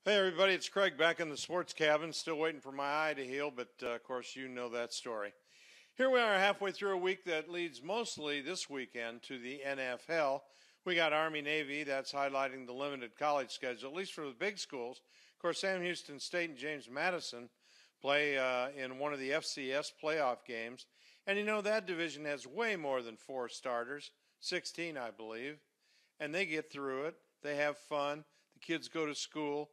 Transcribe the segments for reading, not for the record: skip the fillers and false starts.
Hey everybody, it's Craig back in the sports cabin, still waiting for my eye to heal, but of course you know that story. Here we are halfway through a week that leads mostly this weekend to the NFL. We got Army-Navy, that's highlighting the limited college schedule, at least for the big schools. Of course, Sam Houston State and James Madison play in one of the FCS playoff games. And you know, that division has way more than 4 starters, 16 I believe, and they get through it. They have fun. The kids go to school.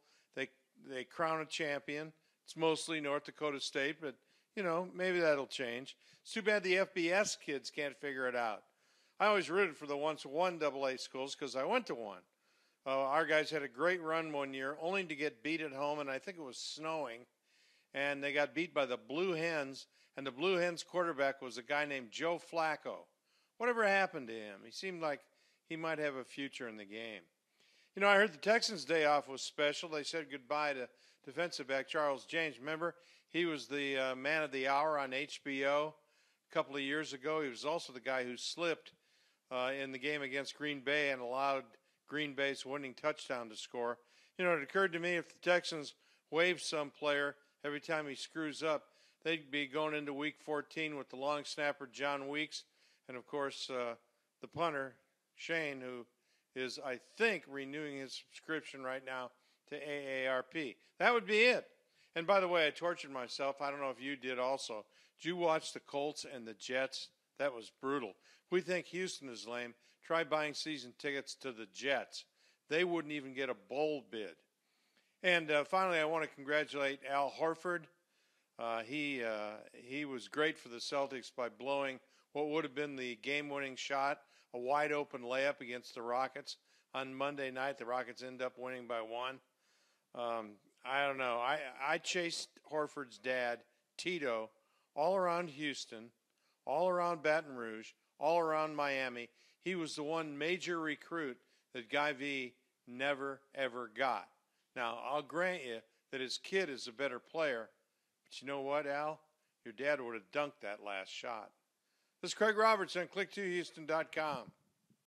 They crown a champion. It's mostly North Dakota State, but, you know, maybe that'll change. It's too bad the FBS kids can't figure it out. I always rooted for the once won AA schools because I went to one. Our guys had a great run one year, only to get beat at home, and I think it was snowing. And they got beat by the Blue Hens, and the Blue Hens quarterback was a guy named Joe Flacco. Whatever happened to him? He seemed like he might have a future in the game. You know, I heard the Texans' day off was special. They said goodbye to defensive back Charles James. Remember, he was the man of the hour on HBO a couple of years ago. He was also the guy who slipped in the game against Green Bay and allowed Green Bay's winning touchdown to score. You know, it occurred to me if the Texans waive some player every time he screws up, they'd be going into Week 14 with the long snapper John Weeks and, of course, the punter Shane, who is, I think, renewing his subscription right now to AARP. That would be it. And by the way, I tortured myself. I don't know if you did also. Did you watch the Colts and the Jets? That was brutal. If we think Houston is lame, try buying season tickets to the Jets. They wouldn't even get a bowl bid. And finally, I want to congratulate Al Horford. He was great for the Celtics by blowing what would have been the game-winning shot, a wide-open layup against the Rockets on Monday night. The Rockets end up winning by 1. I don't know. I chased Horford's dad, Tito, all around Houston, all around Baton Rouge, all around Miami. He was the one major recruit that Guy V never, ever got. Now, I'll grant you that his kid is a better player, but you know what, Al? Your dad would have dunked that last shot. This is Craig Robertson, click2houston.com.